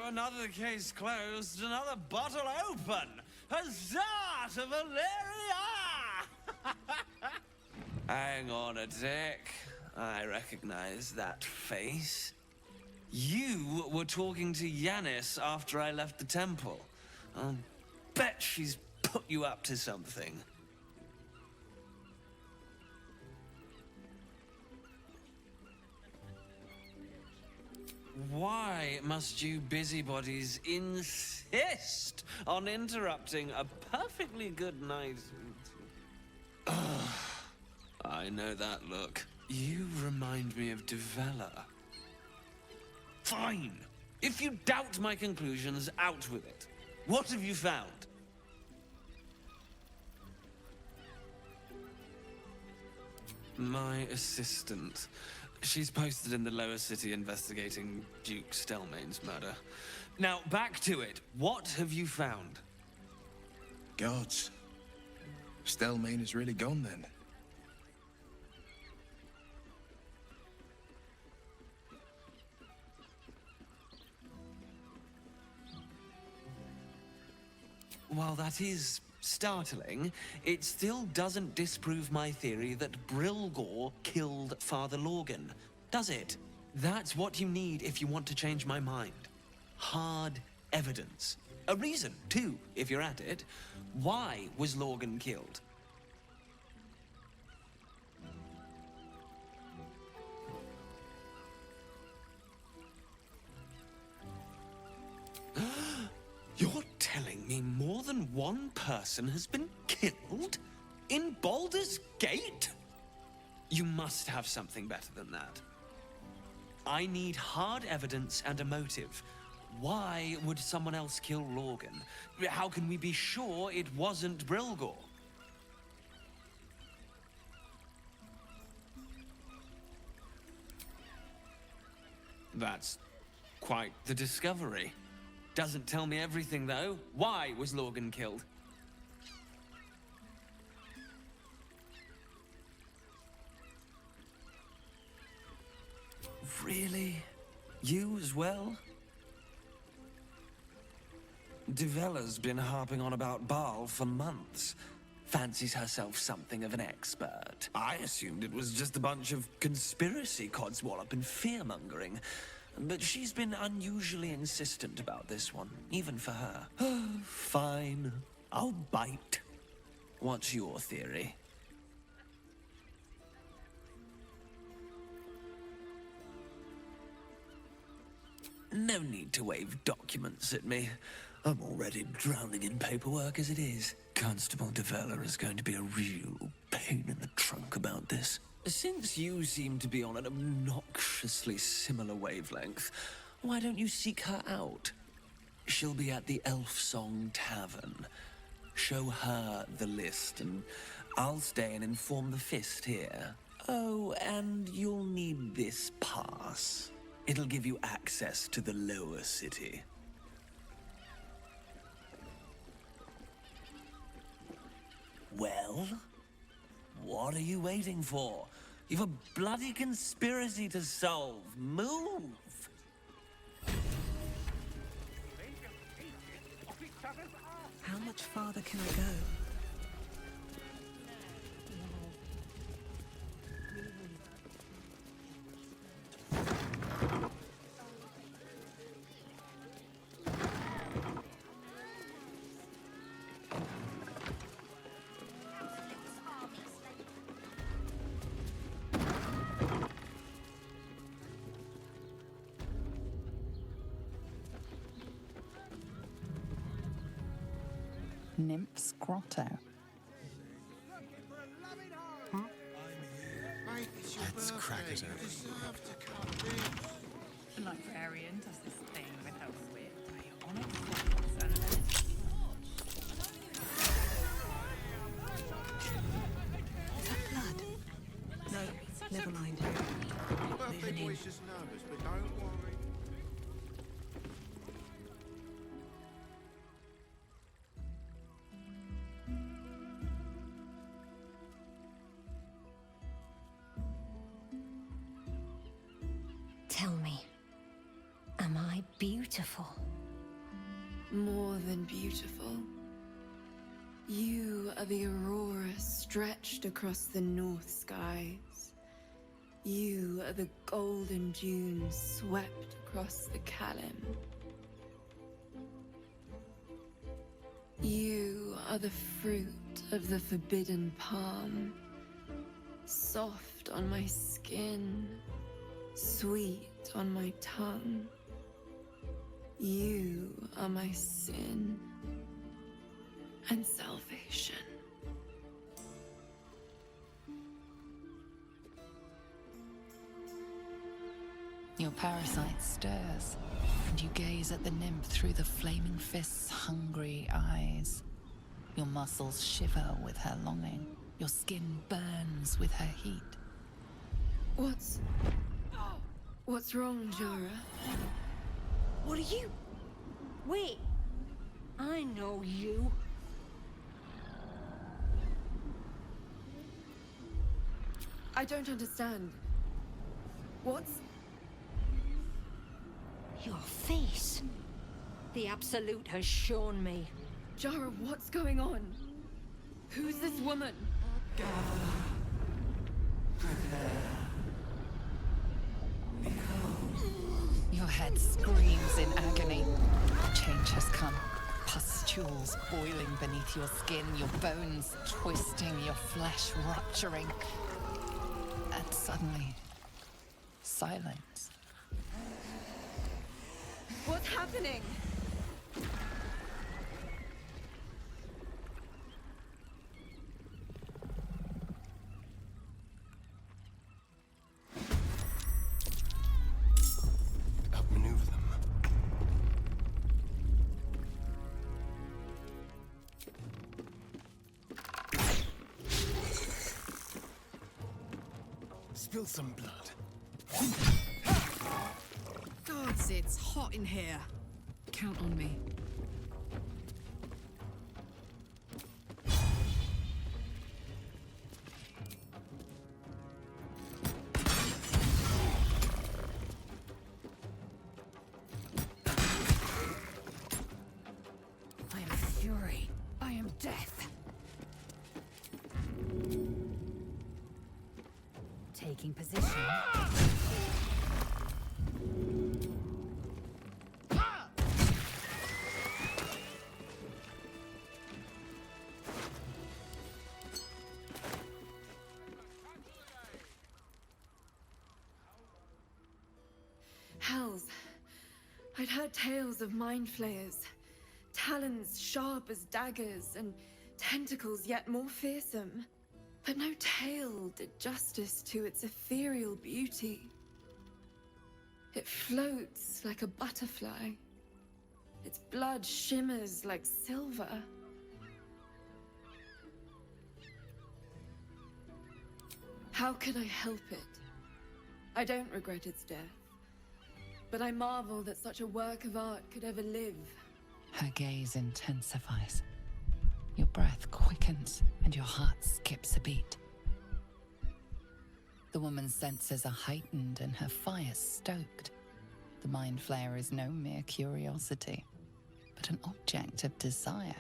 another case closed, another bottle open. Huzzah to Valeria! Hang on a tick. I recognize that face. You were talking to Yanis after I left the temple. I'll bet she's put you up to something. Why must you busybodies insist on interrupting a perfectly good night? I know that look. You remind me of Tavelia. Fine. If you doubt my conclusions, out with it. What have you found? My assistant. She's posted in the lower city investigating Duke Stelmane's murder. Now, back to it. What have you found? Gods. Stelmane is really gone then. While that is startling, it still doesn't disprove my theory that Brilgor killed Father Lorgan, does it? That's what you need if you want to change my mind. Hard evidence. A reason, too, if you're at it. Why was Lorgan killed? You're telling me more than one person has been killed? In Baldur's Gate? You must have something better than that. I need hard evidence and a motive. Why would someone else kill Lorgan? How can we be sure it wasn't Brilgor? That's quite the discovery. Doesn't tell me everything, though. Why was Lorgan killed? Really? You as well? Tavelia's been harping on about Baal for months. Fancies herself something of an expert. I assumed it was just a bunch of conspiracy codswallop and fear-mongering. But she's been unusually insistent about this one, even for her. Fine. I'll bite. What's your theory? No need to wave documents at me. I'm already drowning in paperwork as it is. Constable Tavelia is going to be a real pain in the trunk about this. Since you seem to be on an obnoxiously similar wavelength, why don't you seek her out? She'll be at the Elf Song Tavern. Show her the list, and I'll stay and inform the Fist here. Oh, and you'll need this pass. It'll give you access to the lower city. Well? What are you waiting for? You've a bloody conspiracy to solve. Move! How much farther can I go? Nymph's Grotto. Let's crack it open. The librarian does this thing with her wit. On its focus and Is that blood? No, never mind. Moving in. Just nervous, but don't worry. Tell me, am I beautiful. More than beautiful. You are the aurora stretched across the north skies. You are the golden dunes swept across the Kalim. You are the fruit of the forbidden palm, soft on my skin, sweet on my tongue. You are my sin and salvation. Your parasite stirs, and you gaze at the nymph through the flaming fist's hungry eyes. Your muscles shiver with her longing. Your skin burns with her heat. What's wrong, Jara? What are you? Wait. I know you. I don't understand. What's... Your face. The Absolute has shown me. Jara, what's going on? Who's this woman? Your head screams in agony. Change has come. Pustules boiling beneath your skin, your bones twisting, your flesh rupturing. And suddenly, silence. What's happening? Outmaneuver them. Spill some blood. Gods, it's hot in here. Count on me. I am fury. I am death. Taking position. Hells. I'd heard tales of mind flayers. Talons sharp as daggers and tentacles yet more fearsome. But no tale did justice to its ethereal beauty. It floats like a butterfly. Its blood shimmers like silver. How can I help it? I don't regret its death. But I marvel that such a work of art could ever live. Her gaze intensifies. Your breath quickens and your heart skips a beat. The woman's senses are heightened and her fire stoked. The mind flayer is no mere curiosity, but an object of desire.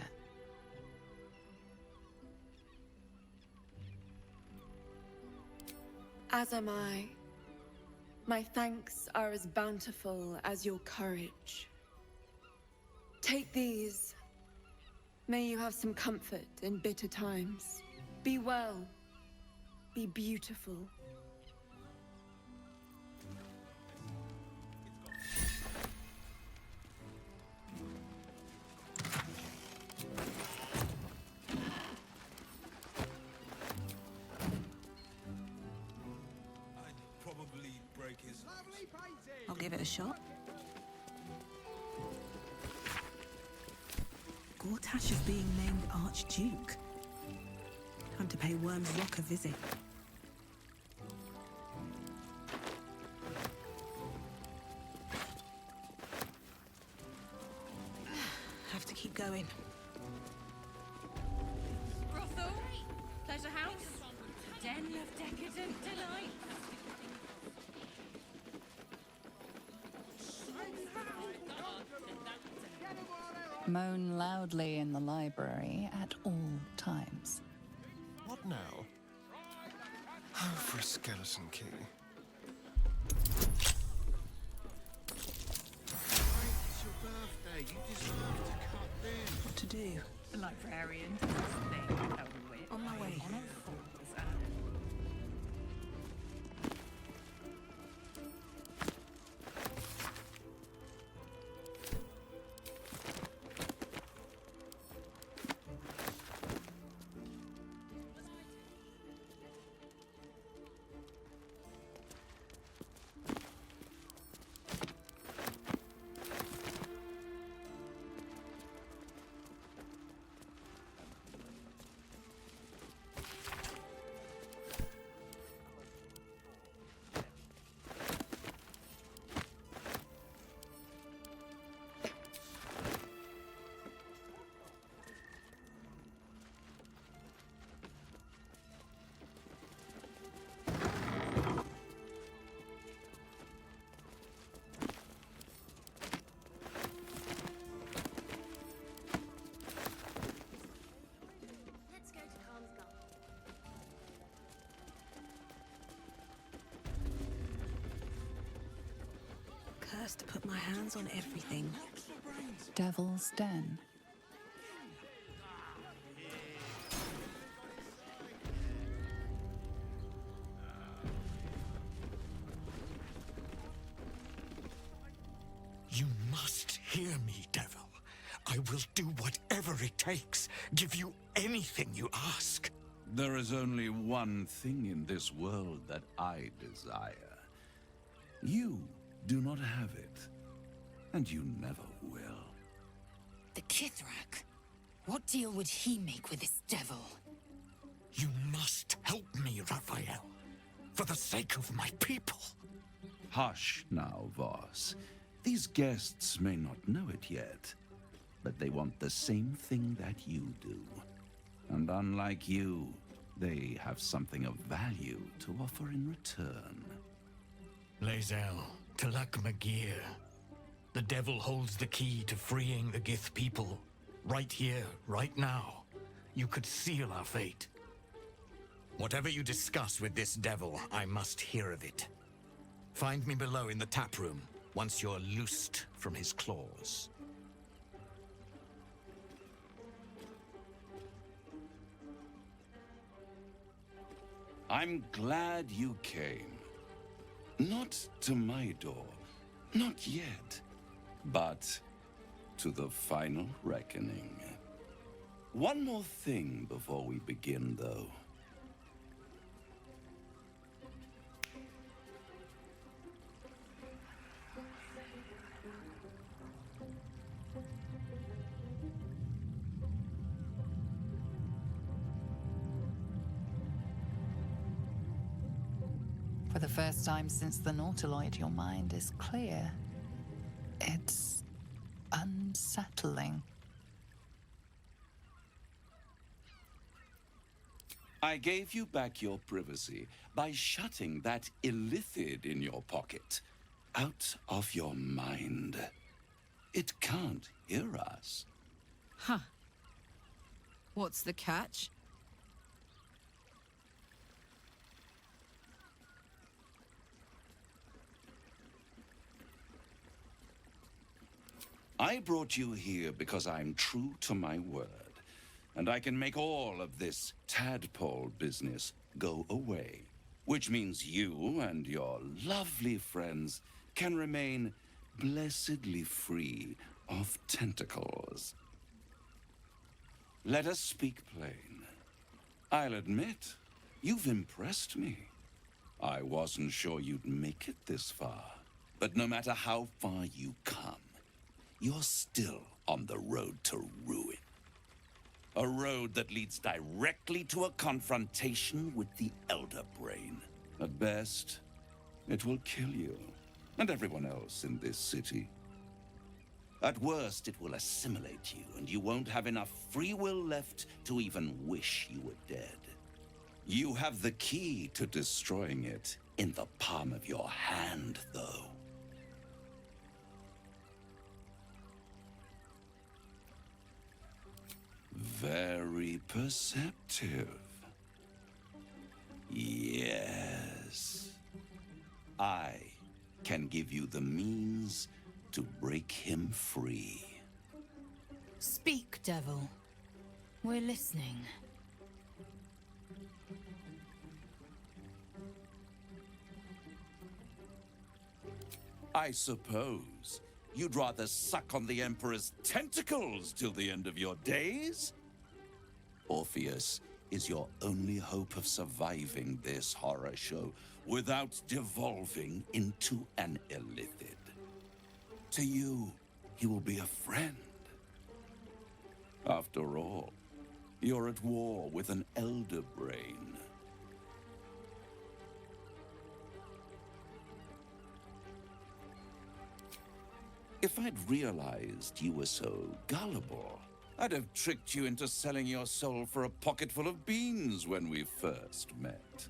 As am I. My thanks are as bountiful as your courage. Take these. May you have some comfort in bitter times. Be well. Be beautiful. I'll give it a shot. Gortash is being named Archduke. Time to pay Worm's Rock a visit. Have to keep going. Brothel? Pleasure house? Den of decadent delight? Moan loudly in the library at all times. What now? Oh, for a skeleton key. It's your birthday. You deserve to cut them. What to do? The librarian does this thing with her wit. On my way. On all fours and Let's go to Khan's Garden. Cursed to put my hands on everything. Devil's Den. You must hear me, devil. I will do whatever it takes, give you anything you ask. There is only one thing in this world that I desire. You do not have it, and you never will. The Kithrak? What deal would he make with this devil? You must help me, Raphael, for the sake of my people. Hush now, Voss. These guests may not know it yet, but they want the same thing that you do. And unlike you, they have something of value to offer in return. Lae'zel, Talak Magir. The devil holds the key to freeing the Gith people. Right here, right now. You could seal our fate. Whatever you discuss with this devil, I must hear of it. Find me below in the tap room, once you're loosed from his claws. I'm glad you came. Not to my door, not yet, but to the final reckoning. One more thing before we begin, though. For the first time since the Nautiloid, your mind is clear. It's unsettling. I gave you back your privacy by shutting that illithid in your pocket out of your mind. It can't hear us. Huh. What's the catch? I brought you here because I'm true to my word, and I can make all of this tadpole business go away, which means you and your lovely friends can remain blessedly free of tentacles. Let us speak plain. I'll admit, you've impressed me. I wasn't sure you'd make it this far, but no matter how far you come, you're still on the road to ruin. A road that leads directly to a confrontation with the Elder Brain. At best, it will kill you, and everyone else in this city. At worst, it will assimilate you, and you won't have enough free will left to even wish you were dead. You have the key to destroying it in the palm of your hand, though. Very perceptive. Yes. I can give you the means to break him free. Speak, devil. We're listening. I suppose you'd rather suck on the Emperor's tentacles till the end of your days? Orpheus is your only hope of surviving this horror show without devolving into an illithid. To you, he will be a friend. After all, you're at war with an elder brain. If I'd realized you were so gullible, I'd have tricked you into selling your soul for a pocketful of beans when we first met.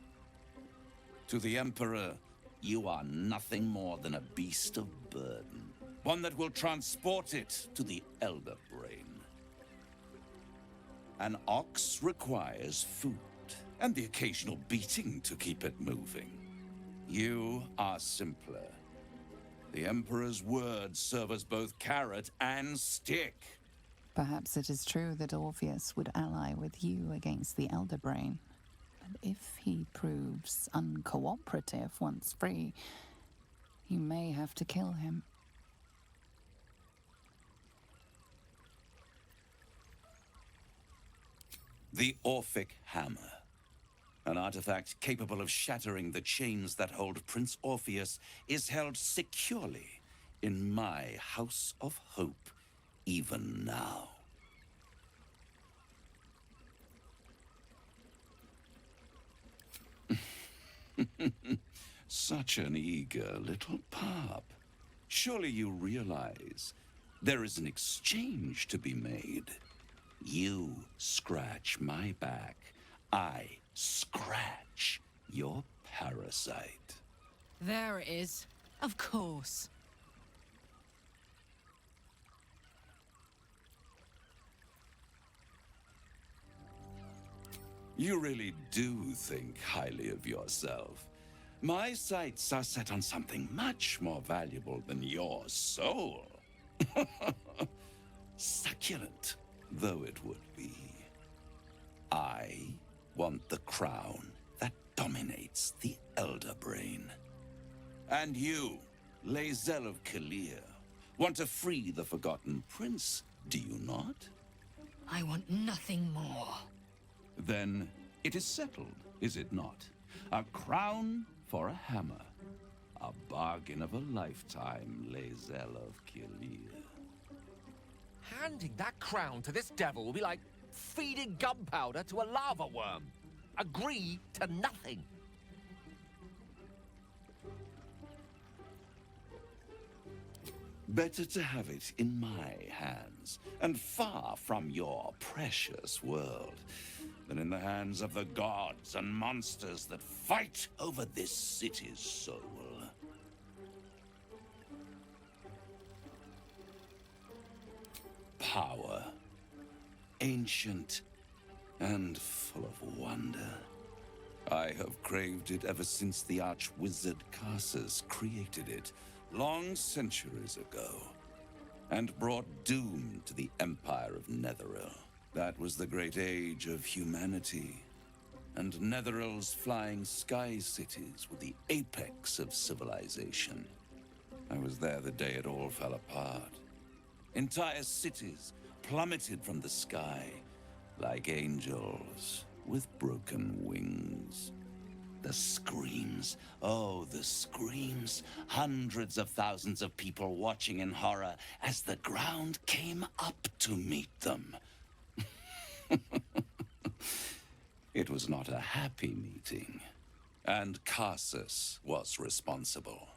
To the Emperor, you are nothing more than a beast of burden, one that will transport it to the Elder Brain. An ox requires food, and the occasional beating to keep it moving. You are simpler. The Emperor's words serve as both carrot and stick. Perhaps it is true that Orpheus would ally with you against the Elder Brain. But if he proves uncooperative once free, you may have to kill him. The Orphic Hammer. An artifact capable of shattering the chains that hold Prince Orpheus is held securely in my House of Hope, even now. Such an eager little pup. Surely you realize there is an exchange to be made. You scratch my back, I scratch your parasite. There it is. Of course. You really do think highly of yourself. My sights are set on something much more valuable than your soul. Succulent though it would be. I want the crown that dominates the Elder Brain. And you, Lae'zel of Kalir, want to free the Forgotten Prince, do you not? I want nothing more. Then it is settled, is it not? A crown for a hammer. A bargain of a lifetime, Lae'zel of Kalir. Handing that crown to this devil will be like feeding gunpowder to a lava worm. Agree to nothing. Better to have it in my hands, and far from your precious world, than in the hands of the gods and monsters that fight over this city's soul. Power, ancient and full of wonder. I have craved it ever since the arch-wizard Karsus created it, long centuries ago, and brought doom to the Empire of Netheril. That was the great age of humanity, and Netheril's flying sky cities were the apex of civilization. I was there the day it all fell apart. Entire cities plummeted from the sky like angels with broken wings. The screams, oh, the screams. Hundreds of thousands of people watching in horror as the ground came up to meet them. It was not a happy meeting, and Karsus was responsible.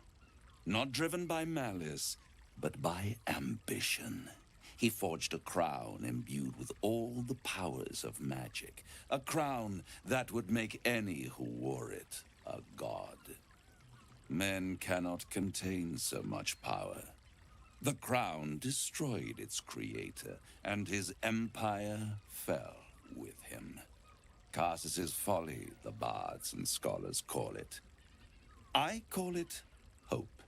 Not driven by malice, but by ambition. He forged a crown imbued with all the powers of magic. A crown that would make any who wore it a god. Men cannot contain so much power. The crown destroyed its creator, and his empire fell with him. Karsus's folly, the bards and scholars call it. I call it hope.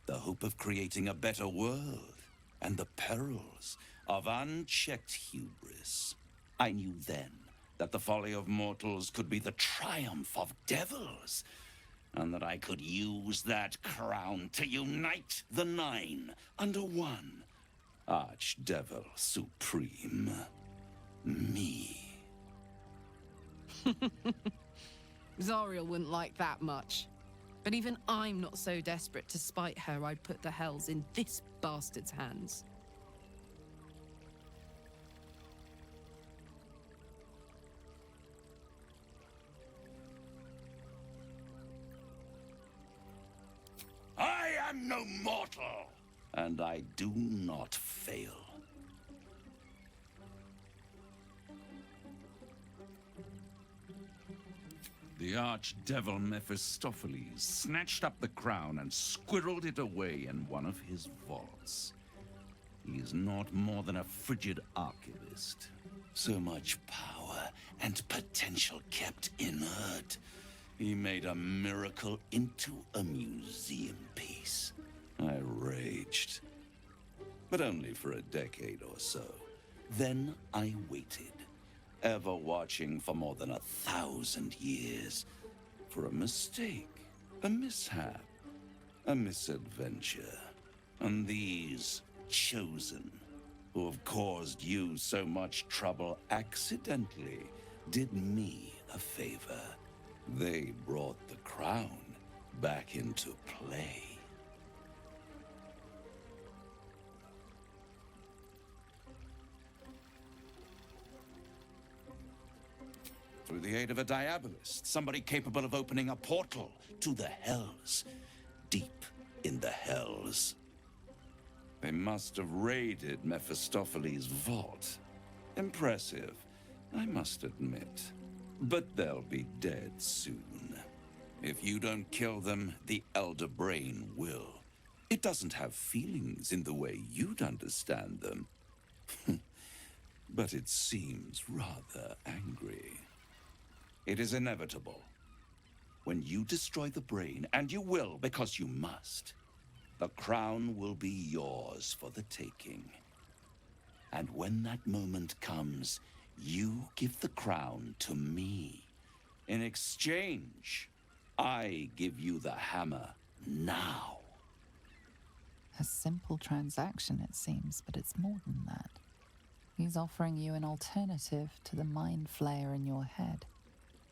The hope of creating a better world, and the perils of unchecked hubris. I knew then that the folly of mortals could be the triumph of devils, and that I could use that crown to unite the Nine under one Archdevil Supreme. Me. Zariel wouldn't like that much. But even I'm not so desperate to spite her I'd put the hells in this bastard's hands. I am no mortal, and I do not fail. The archdevil Mephistopheles snatched up the crown and squirreled it away in one of his vaults. He is not more than a frigid archivist. So much power and potential kept inert. He made a miracle into a museum piece. I raged. But only for a decade or so. Then I waited, ever watching for more than 1,000 years, for a mistake, a mishap, a misadventure. And these chosen, who have caused you so much trouble accidentally, did me a favor. They brought the crown back into play. Through the aid of a diabolist, somebody capable of opening a portal to the hells, deep in the hells. They must have raided Mephistopheles' vault. Impressive, I must admit. But they'll be dead soon. If you don't kill them, the Elder Brain will. It doesn't have feelings in the way you'd understand them. But it seems rather angry. It is inevitable. When you destroy the brain, and you will because you must, the crown will be yours for the taking. And when that moment comes, you give the crown to me. In exchange, I give you the hammer now. A simple transaction, it seems, but it's more than that. He's offering you an alternative to the mind flayer in your head.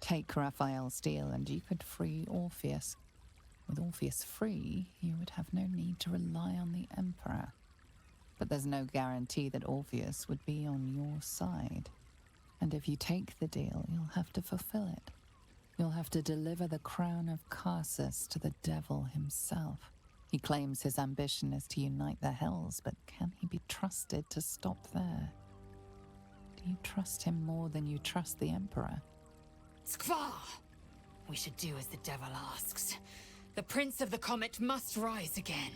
Take Raphael's steel and you could free Orpheus. With Orpheus free, you would have no need to rely on the Emperor. But there's no guarantee that Orpheus would be on your side. And if you take the deal, you'll have to fulfill it. You'll have to deliver the crown of Karsus to the devil himself. He claims his ambition is to unite the hells, but can he be trusted to stop there? Do you trust him more than you trust the Emperor? Skvar! We should do as the devil asks. The Prince of the Comet must rise again.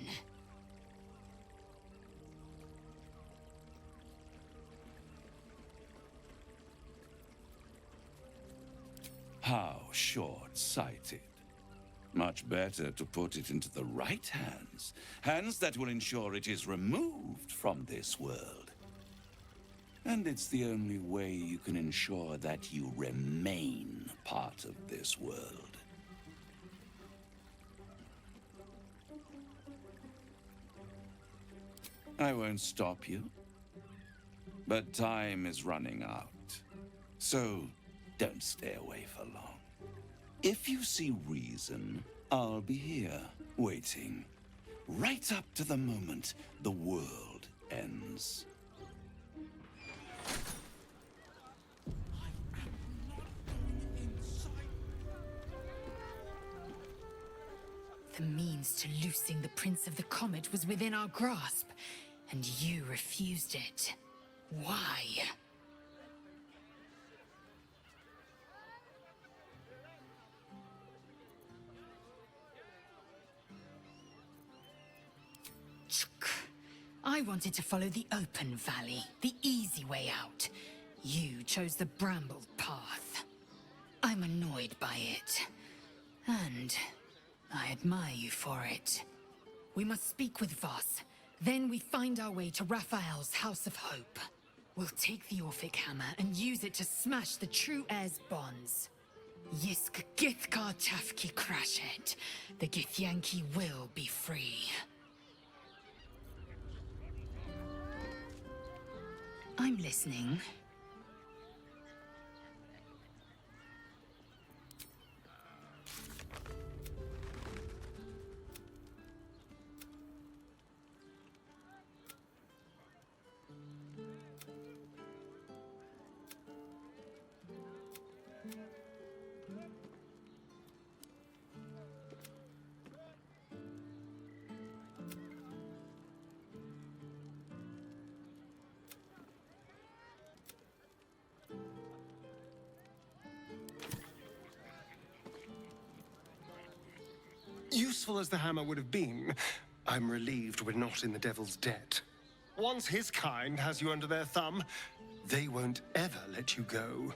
How short-sighted. Much better to put it into the right hands. Hands that will ensure it is removed from this world. And it's the only way you can ensure that you remain part of this world. I won't stop you. But time is running out. So don't stay away for long. If you see reason, I'll be here, waiting. Right up to the moment the world ends. The means to loosing the Prince of the Comet was within our grasp, and you refused it. Why? I wanted to follow the open valley, the easy way out. You chose the brambled path. I'm annoyed by it. And I admire you for it. We must speak with Voss. Then we find our way to Raphael's House of Hope. We'll take the Orphic Hammer and use it to smash the True Heir's bonds. Yisk Githkar Tafki Crashet. The Githyanki will be free. I'm listening. Useful as the hammer would have been, I'm relieved we're not in the Devil's debt. Once his kind has you under their thumb, they won't ever let you go.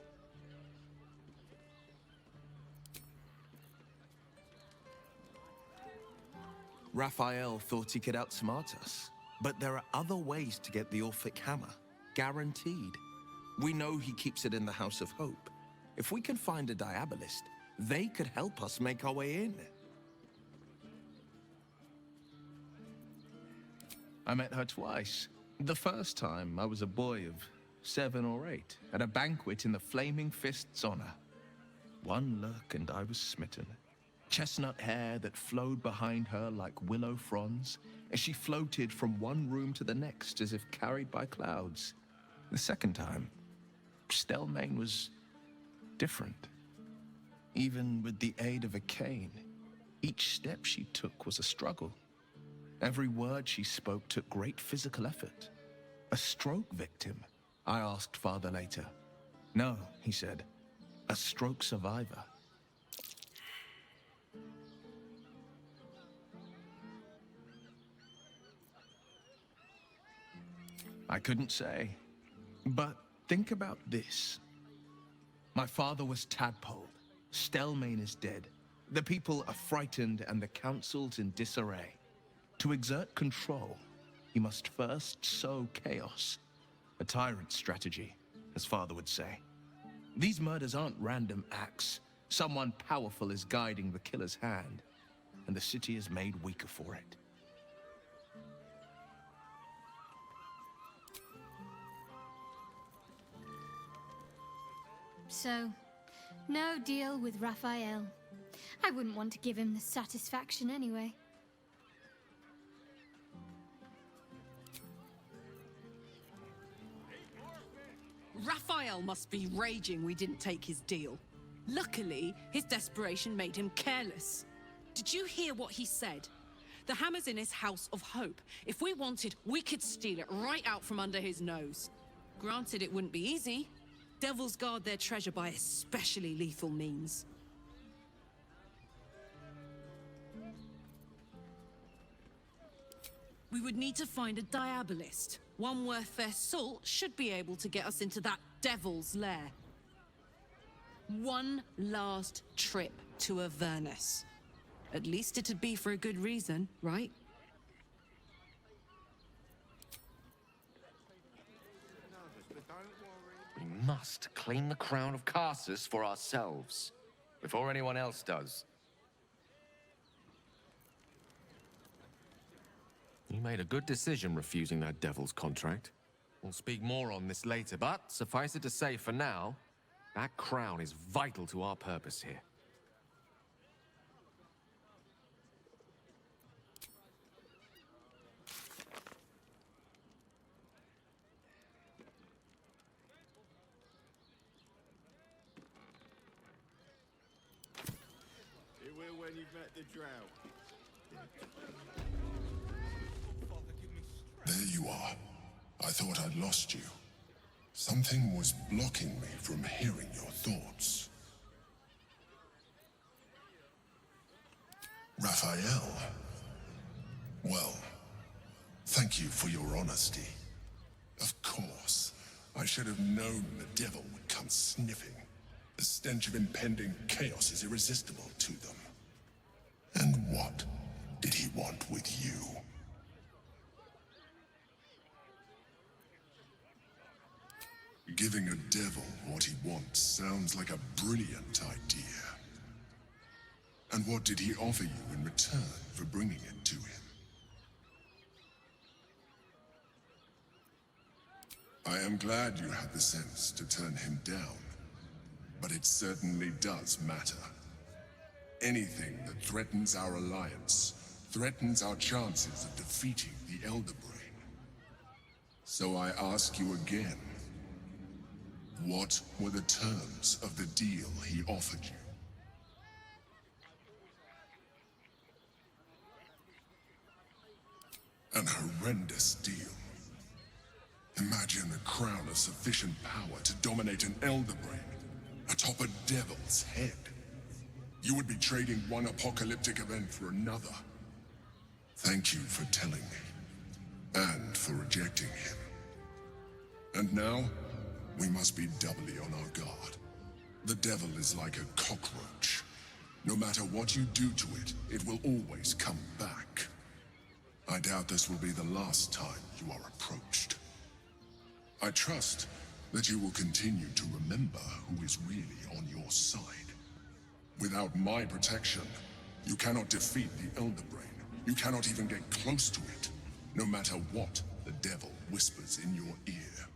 Raphael thought he could outsmart us, but there are other ways to get the Orphic Hammer, guaranteed. We know he keeps it in the House of Hope. If we can find a Diabolist, they could help us make our way in. I met her twice. The first time, I was a boy of 7 or 8, at a banquet in the Flaming Fist's honor. One look and I was smitten. Chestnut hair that flowed behind her like willow fronds, as she floated from one room to the next as if carried by clouds. The second time, Stelmane was different. Even with the aid of a cane, each step she took was a struggle. Every word she spoke took great physical effort. A stroke victim? I asked Father later. No, he said. A stroke survivor. I couldn't say. But think about this. My father was tadpoled. Stelmane is dead. The people are frightened and the council's in disarray. To exert control, he must first sow chaos. A tyrant's strategy, as Father would say. These murders aren't random acts. Someone powerful is guiding the killer's hand, and the city is made weaker for it. So, no deal with Raphael. I wouldn't want to give him the satisfaction anyway. Raphael must be raging we didn't take his deal. Luckily, his desperation made him careless. Did you hear what he said? The hammer's in his House of Hope. If we wanted, we could steal it right out from under his nose. Granted, it wouldn't be easy. Devils guard their treasure by especially lethal means. We would need to find a Diabolist. One worth their salt should be able to get us into that devil's lair. One last trip to Avernus. At least it'd be for a good reason, right? We must claim the crown of Karsus for ourselves, before anyone else does. You made a good decision refusing that devil's contract. We'll speak more on this later, but suffice it to say for now, that crown is vital to our purpose here. It will when you've met the drought. There you are. I thought I'd lost you. Something was blocking me from hearing your thoughts. Raphael. Well, Thank you for your honesty. Of course, I should have known the devil would come sniffing. The stench of impending chaos is irresistible to them. And what did he want with you? Giving a devil what he wants sounds like a brilliant idea. And what did he offer you in return for bringing it to him? I am glad you had the sense to turn him down, but it certainly does matter. Anything that threatens our alliance threatens our chances of defeating the Elder Brain. So I ask you again, what were the terms of the deal he offered you? An horrendous deal. Imagine a crown of sufficient power to dominate an Elder Brain atop a devil's head. You would be trading one apocalyptic event for another. Thank you for telling me, and for rejecting him. And now, we must be doubly on our guard. The devil is like a cockroach. No matter what you do to it, it will always come back. I doubt this will be the last time you are approached. I trust that you will continue to remember who is really on your side. Without my protection, you cannot defeat the Elder Brain. You cannot even get close to it, no matter what the devil whispers in your ear.